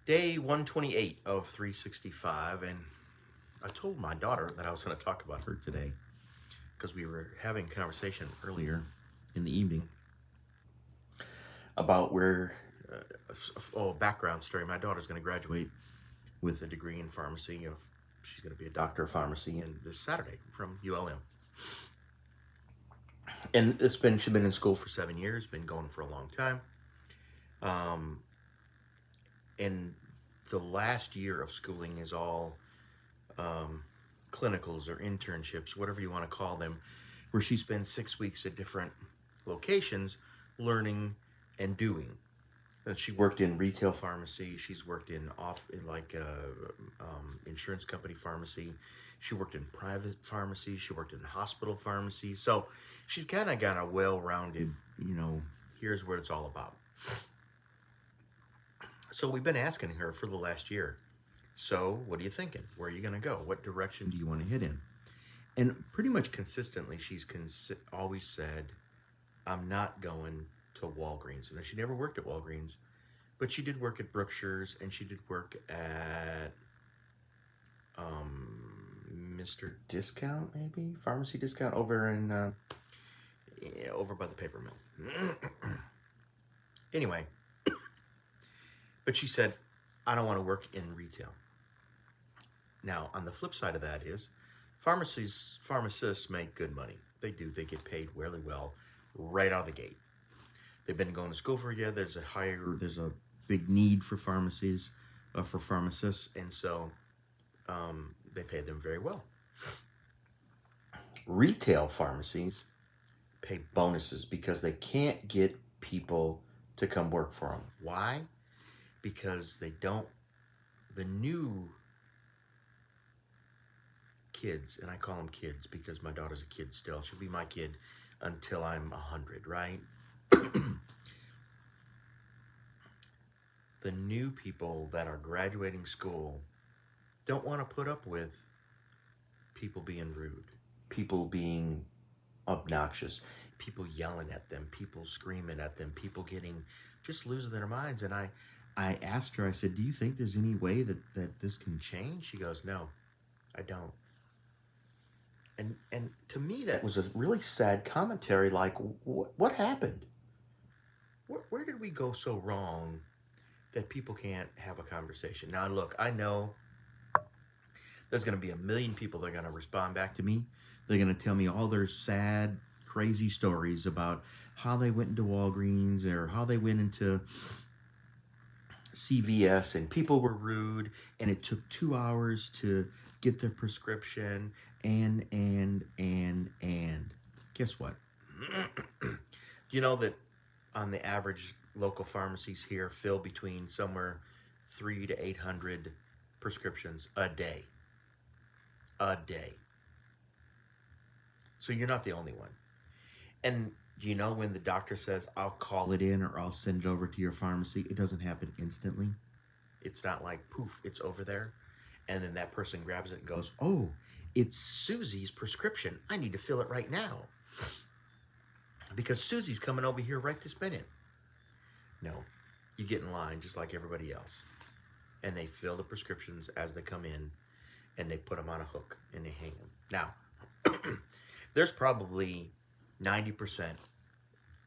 Day 128 of 365, and I told my daughter that I was going to talk about her today because we were having a conversation earlier in the evening about where, background story. My daughter's going to graduate with a degree in pharmacy. She's going to be a doctor of pharmacy and this Saturday from ULM. And she's been in school for 7 years, been going for a long time. And the last year of schooling is all clinicals or internships, whatever you want to call them, where she spends 6 weeks at different locations learning and doing. She worked in retail pharmacy. She's worked in insurance company pharmacy. She worked in private pharmacy. She worked in hospital pharmacy. So she's kind of got a well-rounded, here's what it's all about. So we've been asking her for the last year, so what are you thinking? Where are you going to go? What direction do you want to hit in? And pretty much consistently, she's always said, I'm not going to Walgreens. And she never worked at Walgreens, but she did work at Brookshire's, and she did work at Mr. Discount, maybe? Pharmacy Discount over in over by the paper mill. Anyway, but she said, I don't want to work in retail. Now, on the flip side of that is, pharmacists make good money. They do. They get paid really well right out of the gate. They've been going to school for a year. There's a big need for pharmacies, for pharmacists, and so they pay them very well. Retail pharmacies pay bonuses because they can't get people to come work for them. Why? Because the new kids, and I call them kids because my daughter's a kid still. She'll be my kid until I'm 100, right? The new people that are graduating school don't want to put up with people being rude, people being obnoxious, people yelling at them, people screaming at them, people just losing their minds. And I asked her, I said, do you think there's any way that this can change? She goes, no, I don't. And to me, that was a really sad commentary. Like, what happened? Where did we go so wrong that people can't have a conversation? Now, look, I know there's going to be a million people that are going to respond back to me. They're going to tell me all their sad, crazy stories about how they went into Walgreens or how they went into CVS and people were rude and it took 2 hours to get their prescription and guess what? You know that on the average local pharmacies here fill between somewhere 300 to 800 prescriptions a day. So you're not the only one. And when the doctor says, I'll call it in or I'll send it over to your pharmacy, it doesn't happen instantly. It's not like, poof, it's over there. And then that person grabs it and goes, oh, it's Susie's prescription. I need to fill it right now. Because Susie's coming over here right this minute. No, you get in line just like everybody else. And they fill the prescriptions as they come in. And they put them on a hook and they hang them. Now, there's probably 90%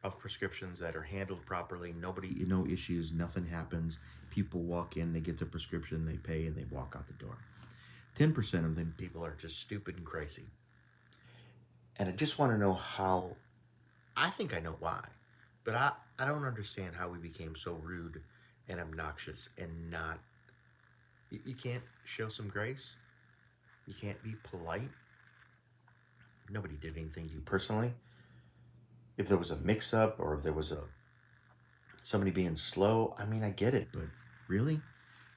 of prescriptions that are handled properly. No issues, nothing happens. People walk in, they get the prescription, they pay, and they walk out the door. 10% of them people are just stupid and crazy. And I just want to know how. I think I know why. But I don't understand how we became so rude and obnoxious and not. You can't show some grace. You can't be polite. Nobody did anything to you personally. If there was a mix-up or if there was somebody being slow, I mean, I get it, but really?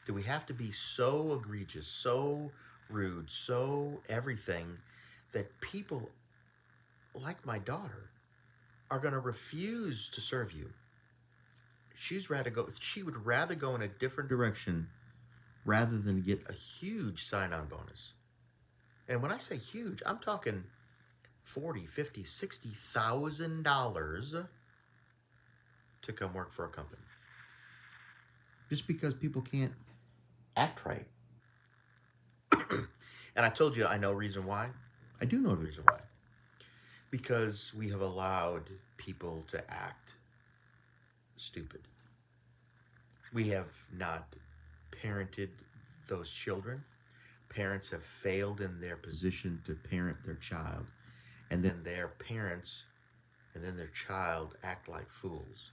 Do we have to be so egregious, so rude, so everything that people like my daughter are going to refuse to serve you? She would rather go in a different direction rather than get a huge sign-on bonus. And when I say huge, I'm talking $40,000, $50,000, $60,000 to come work for a company. Just because people can't Act right. And I told you I know reason why. I do know the reason why. Because we have allowed people to act stupid. We have not parented those children. Parents have failed in their position to parent their child. And then their parents and then their child act like fools.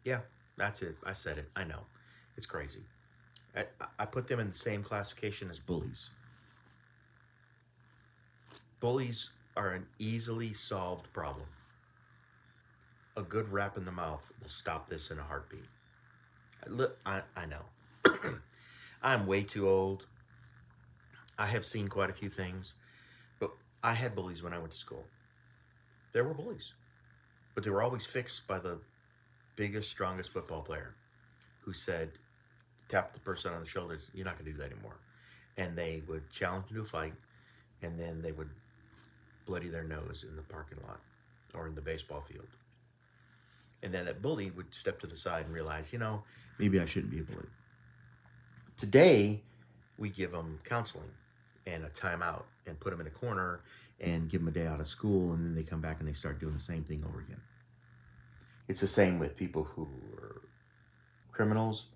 Yeah, that's it. I said it. I know. It's crazy. I, I put them in the same classification as bullies. Bullies are an easily solved problem. A good rap in the mouth will stop this in a heartbeat. Look, I know. I'm way too old. I have seen quite a few things, but I had bullies when I went to school. There were bullies, but they were always fixed by the biggest, strongest football player who said, tap the person on the shoulders, you're not going to do that anymore. And they would challenge them to a fight, and then they would bloody their nose in the parking lot or in the baseball field. And then that bully would step to the side and realize, maybe I shouldn't be a bully. Today, we give them counseling and a timeout and put them in a corner and give them a day out of school, and then they come back and they start doing the same thing over again. It's the same with people who are criminals.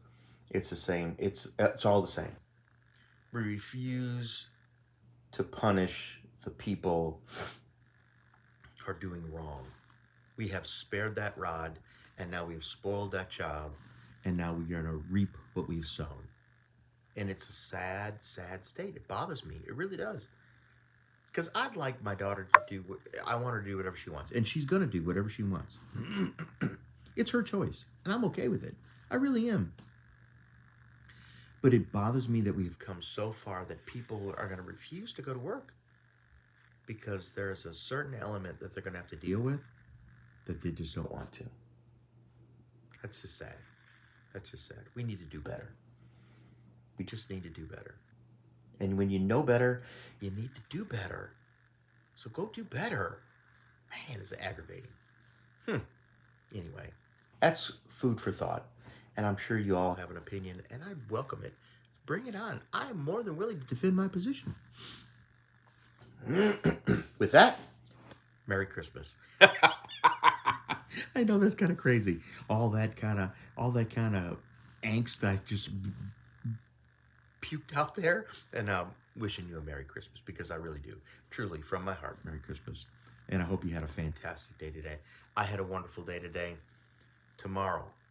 It's the same. It's all the same. We refuse to punish the people who are doing wrong. We have spared that rod, and now we've spoiled that child, and now we're going to reap what we've sown. And it's a sad, sad state. It bothers me. It really does. Because I'd like my daughter to do I want her to do whatever she wants. And she's going to do whatever she wants. It's her choice. And I'm okay with it. I really am. But it bothers me that we've come so far that people are going to refuse to go to work. Because there's a certain element that they're going to have to deal with that they just don't want to. That's just sad. That's just sad. We need to do better. We just need to do better. And when you know better, you need to do better. So go do better. Man, it's aggravating. Anyway, that's food for thought. And I'm sure you all have an opinion, and I welcome it. Bring it on. I am more than willing to defend my position. With that, Merry Christmas. I know that's kind of crazy. All that kind of angst I just puked out there, and I'm wishing you a Merry Christmas, because I really do. Truly, from my heart, Merry Christmas. And I hope you had a fantastic day today. I had a wonderful day today.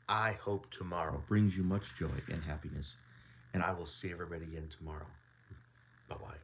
I hope tomorrow brings you much joy and happiness. And I will see everybody again tomorrow. Bye-bye.